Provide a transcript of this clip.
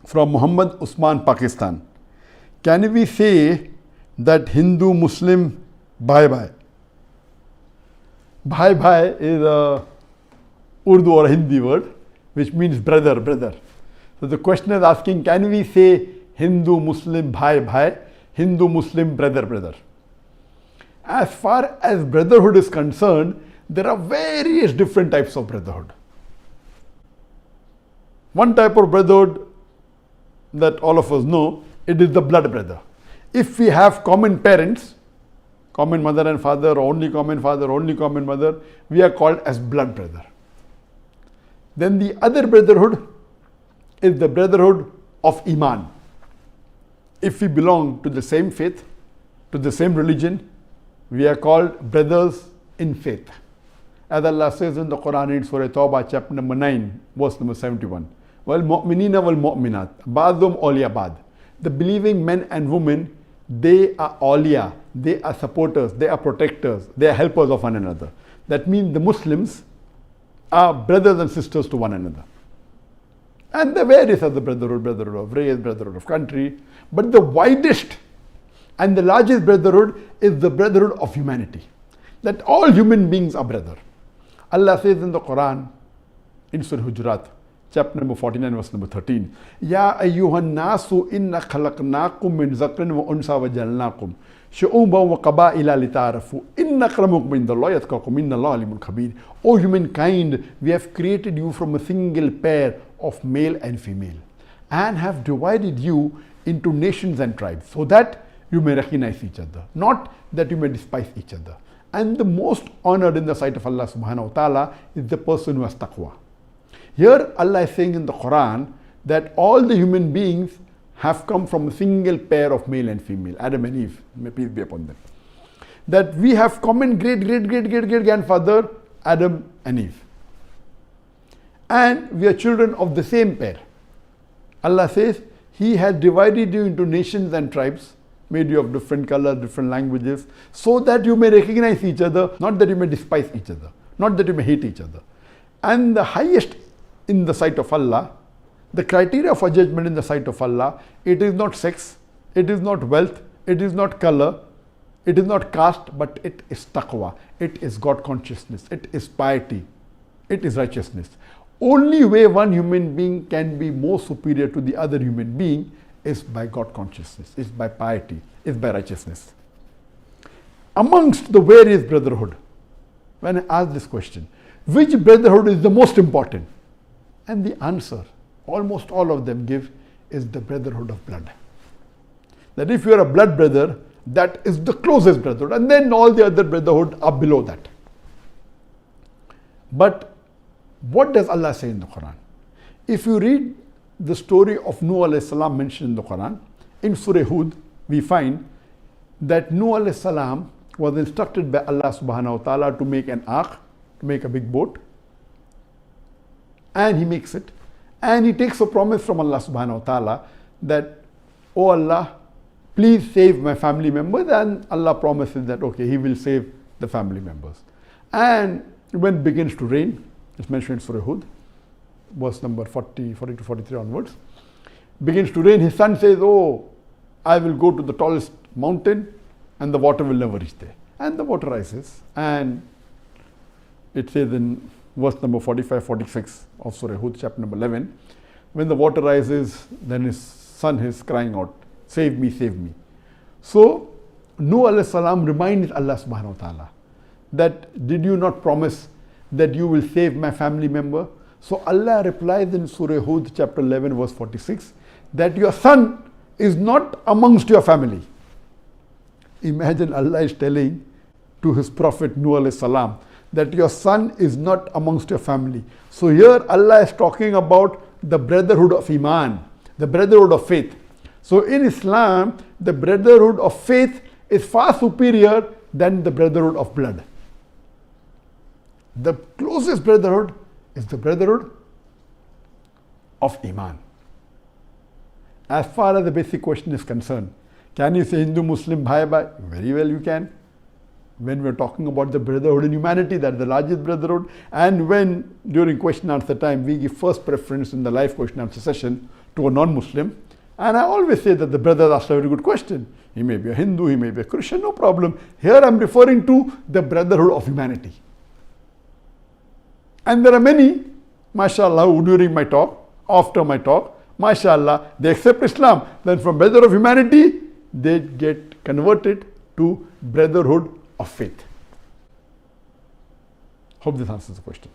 from Muhammad Usman, Pakistan. Can we say that Hindu Muslim Bhai Bhai? Bhai Bhai is a Urdu or Hindi word which means brother, brother. So the question is asking, can we say Hindu Muslim Bhai Bhai, Hindu Muslim brother, brother? As far as brotherhood is concerned, there are various different types of brotherhood. One type of brotherhood that all of us know, it is the blood brother. If we have common parents, common mother and father, only common father, only common mother, we are called as blood brother. Then the other brotherhood is the brotherhood of Iman. If we belong to the same faith, to the same religion, we are called brothers in faith. As Allah says in the Quran in Surah Tawbah, chapter number 9, verse number 71. Wal mu'minina wal mu'minat, ba'dhum awliya ba'd. The believing men and women, they are awliya, they are supporters, they are protectors, they are helpers of one another. That means the Muslims are brothers and sisters to one another. And the various other brotherhood, brotherhood of race, brotherhood of country. But the widest and the largest brotherhood is the brotherhood of humanity. That all human beings are brother. Allah says in the Quran, in Surah Hujurat, chapter number 49, verse number 13, Ya ayyuhan nasu inna khalaqnakum min zakrin wa unsa wa jalnakum shu'uban wa qaba'ila lita'arafu inna akramakum indallahi yatqakum innallaha alimun khabir. O humankind, we have created you from a single pair of male and female and have divided you into nations and tribes so that you may recognize each other, not that you may despise each other. And the most honored in the sight of Allah subhanahu wa ta'ala is the person who has taqwa. Here Allah is saying in the Quran that all the human beings have come from a single pair of male and female, Adam and Eve, may peace be upon them. That we have common great grandfather, Adam and Eve. And we are children of the same pair. Allah says, He has divided you into nations and tribes, made you of different colors, different languages, so that you may recognize each other, not that you may despise each other, not that you may hate each other. And the highest in the sight of Allah, the criteria for judgment in the sight of Allah, it is not sex, it is not wealth, it is not color, it is not caste, but it is taqwa, it is God consciousness, it is piety, it is righteousness. Only way one human being can be more superior to the other human being is by God consciousness, is by piety, is by righteousness. Amongst the various brotherhood, when I ask this question, which brotherhood is the most important? And the answer, almost all of them give, is the brotherhood of blood. That if you are a blood brother, that is the closest brotherhood, and then all the other brotherhood are below that. But what does Allah say in the Quran? If you read the story of Nuh alayhi salam mentioned in the Quran, in Surah Hud, we find that Nuh alayhi salam was instructed by Allah subhanahu wa ta'ala to make an ark, to make a big boat, and he makes it. And he takes a promise from Allah subhanahu wa ta'ala that, oh Allah, please save my family members. And Allah promises that, okay, he will save the family members. And when it begins to rain, it's mentioned in Surah Hud, verse number 40 to 43 onwards, begins to rain, his son says, oh, I will go to the tallest mountain and the water will never reach there. And the water rises, and it says in verse number 45-46 of Surah Hud, chapter number 11, when the water rises, then his son is crying out, save me, save me. So Nuh alayhi salam reminds Allah subhanahu wa ta'ala that, did you not promise that you will save my family member? So Allah replies in Surah Hud, chapter 11, verse 46, that your son is not amongst your family. Imagine Allah is telling to his prophet Nuh alayhi salam that your son is not amongst your family. So here Allah is talking about the brotherhood of Iman, the brotherhood of faith. So in Islam, the brotherhood of faith is far superior than the brotherhood of blood. The closest brotherhood is the brotherhood of Iman. As far as the basic question is concerned, can you say Hindu, Muslim, Bhai Bhai? Very well you can. when we're talking about the brotherhood in humanity, that's the largest brotherhood, and when during question answer time we give first preference in the live question answer session to a non-Muslim, and I always say that the brother asked a very good question. He may be a Hindu, he may be a Christian, no problem. Here I'm referring to the brotherhood of humanity. And there are many, mashallah, who during my talk, after my talk, mashallah, they accept Islam. Then from brotherhood of humanity, they get converted to brotherhood of faith. Hope this answers the question.